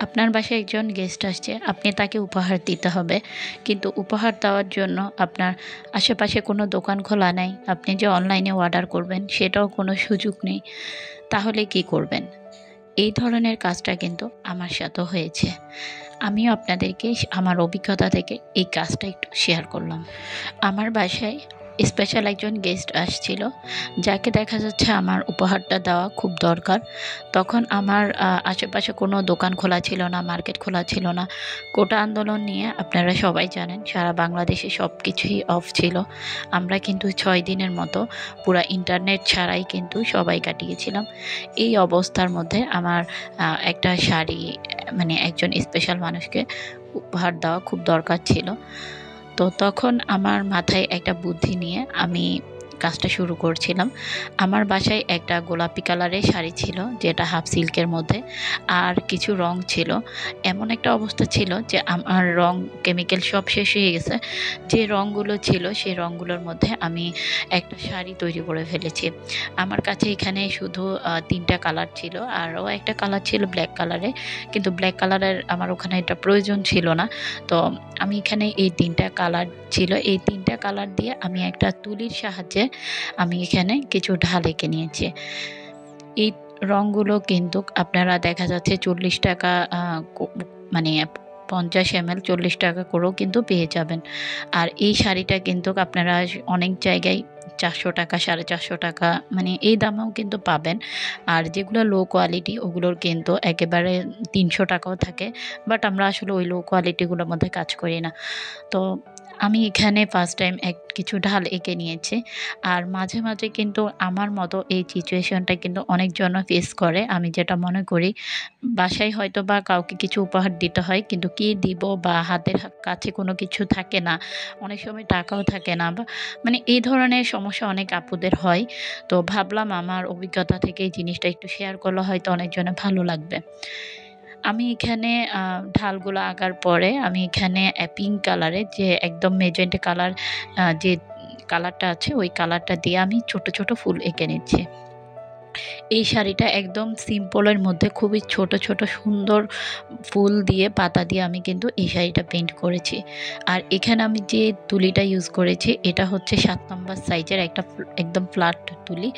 আপনার বাসায় একজন গেস্ট আসছে, আপনি তাকে উপহার দিতে হবে। কিন্তু উপহার দেওয়ার জন্য আপনার আশেপাশে কোনো দোকান খোলা নাই। আপনি যে অনলাইনে অর্ডার করবেন সেটাও কোনো সুযোগ নেই। তাহলে কি করবেন? এই ধরনের কাজটা কিন্তু আমার সাথেও হয়েছে। আমিও আপনাদেরকে আমার অভিজ্ঞতা থেকে এই কাজটা একটু শেয়ার করলাম। আমার বাসায় স্পেশাল একজন গেস্ট আসছিল, যাকে দেখা যাচ্ছে আমার উপহারটা দেওয়া খুব দরকার। তখন আমার আশেপাশে কোনো দোকান খোলা ছিল না, মার্কেট খোলা ছিল না। কোটা আন্দোলন নিয়ে আপনারা সবাই জানেন সারা বাংলাদেশে সব কিছুই অফ ছিল। আমরা কিন্তু ৬ দিনের মতো পুরা ইন্টারনেট ছাড়াই কিন্তু সবাই কাটিয়েছিলাম। এই অবস্থার মধ্যে আমার একটা শাড়ি মানে একজন স্পেশাল মানুষকে উপহার দেওয়া খুব দরকার ছিল। তো তখন আমার মাথায় একটা বুদ্ধি নিয়ে আমি কাজটা শুরু করছিলাম। আমার বাসায় একটা গোলাপি কালারের শাড়ি ছিল, যেটা হাফ সিল্কের মধ্যে, আর কিছু রং ছিল। এমন একটা অবস্থা ছিল যে আমার রং কেমিক্যাল সব শেষ হয়ে গেছে। যে রংগুলো ছিল সেই রংগুলোর মধ্যে আমি একটা শাড়ি তৈরি করে ফেলেছি। আমার কাছে এখানে শুধু ৩ টা কালার ছিল, আরও একটা কালার ছিল ব্ল্যাক কালারের। কিন্তু ব্ল্যাক কালারের আমার ওখানে এটা প্রয়োজন ছিল না। তো আমি এখানে এই ৩ টা কালার ছিল। এই ৩ টা কালার দিয়ে আমি একটা তুলির সাহায্যে আমি এখানে কিছু ঢাল এঁকে নিয়েছি। এই রংগুলো কিন্তু আপনারা দেখা যাচ্ছে ৳৪০ মানে ৫০ ml ৳৪০ করেও কিন্তু পেয়ে যাবেন। আর এই শাড়িটা কিন্তু আপনারা অনেক জায়গায় ৳৪০০ ৳৪৫০ মানে এই দামেও কিন্তু পাবেন। আর যেগুলো লো কোয়ালিটি ওগুলোর কিন্তু একেবারে ৳৩০০ ও থাকে। বাট আমরা আসলে ওই লো কোয়ালিটিগুলোর মধ্যে কাজ করি না। তো আমি এখানে ফার্স্ট টাইম কিছু ঢাল এঁকে নিয়েছি। আর মাঝে, মাঝে কিন্তু আমার মতো এই সিচুয়েশনটা কিন্তু অনেকজন ফেস করে। আমি যেটা মনে করি, বাসায় হয়তোবা কাউকে কিছু উপহার দিতে হয়, কিন্তু কি দিব বা হাতের কাছে কোনো কিছু থাকে না। অনেক সময় টাকাও থাকে না, বা মানে এই ধরনের সমস্যা অনেক আপুদের হয়। তো ভাবলাম আমার অভিজ্ঞতা থেকে এই জিনিসটা একটু শেয়ার করলে হয়তো অনেকজনের ভালো লাগবে। আমি এখানে ঢালগুলো আঁকার পরে আমি এখানে পিঙ্ক কালারের যে একদম মেজেন্টা কালার, যে কালারটা আছে ওই কালারটা দিয়ে আমি ছোট, ছোট ফুল এঁকে নিচ্ছি। এই শাড়িটা একদম সিম্পলের মধ্যে খুবই ছোট, ছোট সুন্দর ফুল দিয়ে, পাতা দিয়ে আমি কিন্তু এই শাড়িটা পেইন্ট করেছি। আর এখানে আমি যে তুলিটা ইউজ করেছি এটা হচ্ছে ৭ নাম্বার সাইজের একটা একদম ফ্ল্যাট তুলি,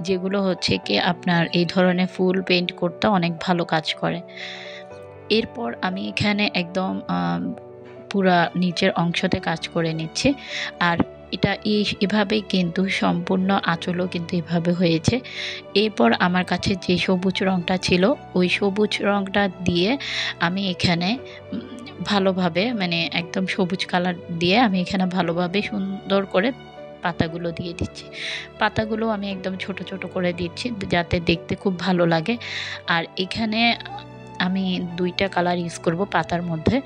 যেগুলো হচ্ছে গিয়ে আপনার এই ধরনের ফুল পেইন্ট করতে অনেক ভালো কাজ করে। এরপর আমি এখানে একদম পুরা নিচের অংশতে কাজ করে নিচ্ছি। আর এটা এভাবেই কিন্তু সম্পূর্ণ আঁচলও কিন্তু এভাবে হয়েছে। এরপর আমার কাছে যে সবুজ রংটা ছিল, ওই সবুজ রংটা দিয়ে আমি এখানে ভালোভাবে মানে একদম সবুজ কালার দিয়ে আমি এখানে ভালোভাবে সুন্দর করে পাতাগুলো দিয়ে দিচ্ছি। পাতাগুলো আমি একদম ছোট, ছোট করে দিচ্ছি যাতে দেখতে খুব ভালো লাগে। আর এখানে আমি ২ টা কালার ইউজ করব পাতার মধ্যে।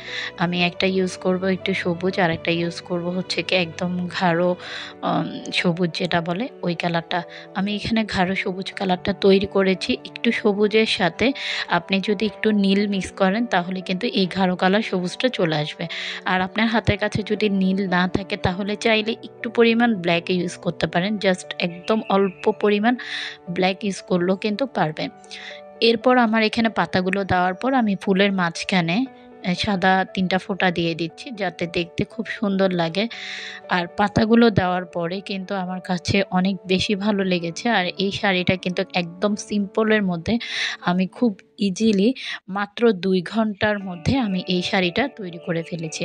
আমি একটা ইউজ করব একটু সবুজ, আরেকটা ইউজ করব হচ্ছে গিয়ে একদম গাঢ় আম সবুজ যেটা বলে ওই কালারটা। আমি এখানে গাঢ় সবুজ কালারটা তৈরি করেছি। একটু সবুজের সাথে আপনি যদি একটু নীল মিক্স করেন তাহলে কিন্তু এই গাঢ় কালার সবুজটা চলে আসবে। আর আপনার হাতের কাছে যদি নীল না থাকে তাহলে চাইলে একটু পরিমাণ ব্ল্যাক ইউজ করতে পারেন। জাস্ট একদম অল্প পরিমাণ ব্ল্যাক ইউজ করলেও কিন্তু পারবেন। এরপর আমার এখানে পাতাগুলো দেওয়ার পর আমি ফুলের মাঝখানে সাদা ৩ টা ফোঁটা দিয়ে দিচ্ছি যাতে দেখতে খুব সুন্দর লাগে। আর পাতাগুলো দেওয়ার পরে কিন্তু আমার কাছে অনেক বেশি ভালো লেগেছে। আর এই শাড়িটা কিন্তু একদম সিম্পলের মধ্যে আমি খুব ইজিলি মাত্র ২ ঘন্টার মধ্যে আমি এই শাড়িটা তৈরি করে ফেলেছি।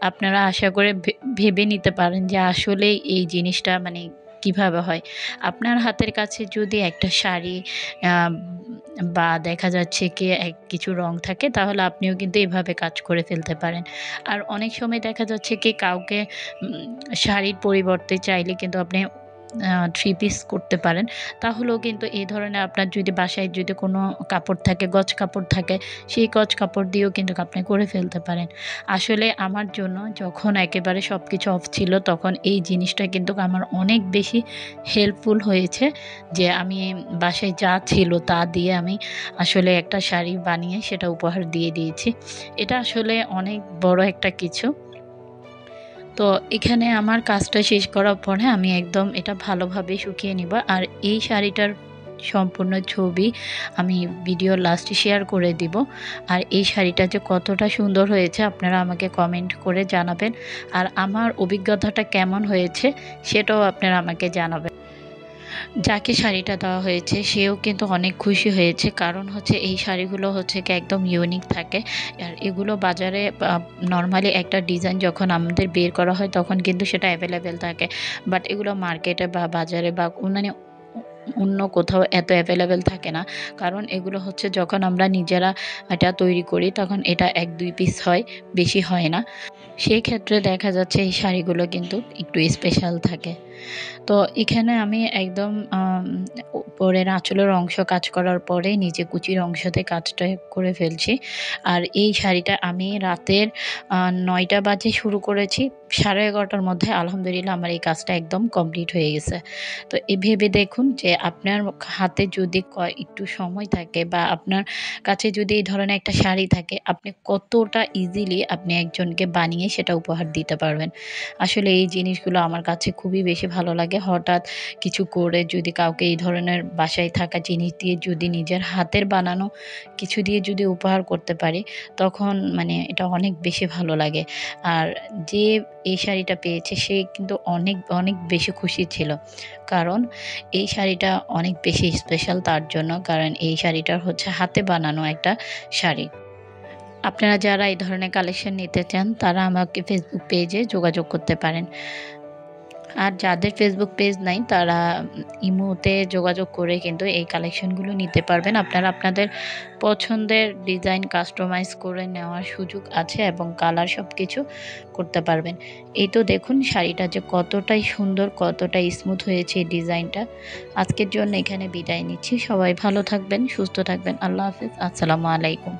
আপনারা আশা করে ভেবে নিতে পারেন যে আসলেই এই জিনিসটা মানে কিভাবে হয়। আপনার হাতের কাছে যদি একটা শাড়ি আ বা দেখা যাচ্ছে কি কিছু রং থাকে তাহলে আপনিও কিন্তু এভাবে কাজ করে ফেলতে পারেন। আর অনেক সময় দেখা যাচ্ছে কি কাউকে শাড়ির পরিবর্তে চাইলে কিন্তু আপনি 3 পিস করতে পারেন। তাহলেও কিন্তু এই ধরনের আপনার যদি বাসায় যদি কোনো কাপড় থাকে, গজ কাপড় থাকে, সেই গজ কাপড় দিয়েও কিন্তু আপনি করে ফেলতে পারেন। আসলে আমার জন্য যখন একেবারে সবকিছু অফ ছিল তখন এই জিনিসটা কিন্তু আমার অনেক বেশি হেল্পফুল হয়েছে, যে আমি বাসায় যা ছিল তা দিয়ে আমি আসলে একটা শাড়ি বানিয়ে সেটা উপহার দিয়ে দিয়েছি। এটা আসলে অনেক বড় একটা কিছু। তো এখানে আমার কাজটা শেষ করার পরে আমি একদম এটা ভালোভাবে শুকিয়ে নিব। আর এই শাড়িটার সম্পূর্ণ ছবি আমি ভিডিও লাস্টে শেয়ার করে দিব। আর এই শাড়িটা যে কতটা সুন্দর হয়েছে আপনারা আমাকে কমেন্ট করে জানাবেন। আর আমার অভিজ্ঞতাটা কেমন হয়েছে সেটাও আপনারা আমাকে জানাবেন। যাকে শাড়িটা দেওয়া হয়েছে সেও কিন্তু অনেক খুশি হয়েছে, কারণ হচ্ছে এই শাড়িগুলো হচ্ছে কি একদম ইউনিক থাকে। আর এগুলো বাজারে নর্মালি একটা ডিজাইন যখন আমাদের বের করা হয় তখন কিন্তু সেটা অ্যাভেলেবেল থাকে, বাট এগুলো মার্কেটে বা বাজারে বা মানে অন্য কোথাও এত অ্যাভেলেবেল থাকে না। কারণ এগুলো হচ্ছে যখন আমরা নিজেরা এটা তৈরি করি তখন এটা ১-২ পিস হয়, বেশি হয় না। সেই ক্ষেত্রে দেখা যাচ্ছে এই শাড়িগুলো কিন্তু একটু স্পেশাল থাকে। তো এখানে আমি একদম উপরের আঁচলের অংশ কাজ করার পরে নিচে কুচির অংশতে কাজটা করে ফেলছি। আর এই শাড়িটা আমি রাতের ৯টা বাজে শুরু করেছি। 11:30টার মধ্যে আলহামদুলিল্লাহ আমার এই কাজটা একদম কমপ্লিট হয়ে গেছে। তো ভেবে দেখুন যে আপনার হাতে যদি একটু সময় থাকে বা আপনার কাছে যদি এই ধরনের একটা শাড়ি থাকে, আপনি কতটা ইজিলি আপনি একজনকে বানিয়ে সেটা উপহার দিতে পারবেন। আসলে এই জিনিসগুলো আমার কাছে খুবই বেশি ভালো লাগে। হঠাৎ কিছু করে যদি কাউকে এই ধরনের বাসায় থাকা জিনিস দিয়ে যদি নিজের হাতের বানানো কিছু দিয়ে যদি উপহার করতে পারি, তখন মানে এটা অনেক বেশি ভালো লাগে। আর যে এই শাড়িটা পেয়েছে সে কিন্তু অনেক, অনেক বেশি খুশি ছিল। কারণ এই শাড়িটা অনেক বেশি স্পেশাল তার জন্য। কারণ এই শাড়িটা হচ্ছে হাতে বানানো একটা শাড়ি। আপনারা যারা এই ধরনের কালেকশন নিতে চান তারা আমাকে ফেসবুক পেজে যোগাযোগ করতে পারেন। আর যাদের ফেসবুক পেজ নাই তারা ইমোতে যোগাযোগ করে কিন্তু এই কালেকশনগুলো নিতে পারবেন। আপনারা আপনাদের পছন্দের ডিজাইন কাস্টমাইজ করে নেওয়ার সুযোগ আছে এবং কালার সবকিছু করতে পারবেন। এই তো দেখুন শাড়িটা যে কতটাই সুন্দর, কতটাই স্মুথ হয়েছে এই ডিজাইনটা। আজকের জন্য এখানে বিদায় নিচ্ছি। সবাই ভালো থাকবেন, সুস্থ থাকবেন। আল্লাহ হাফেজ। আসসালামু আলাইকুম।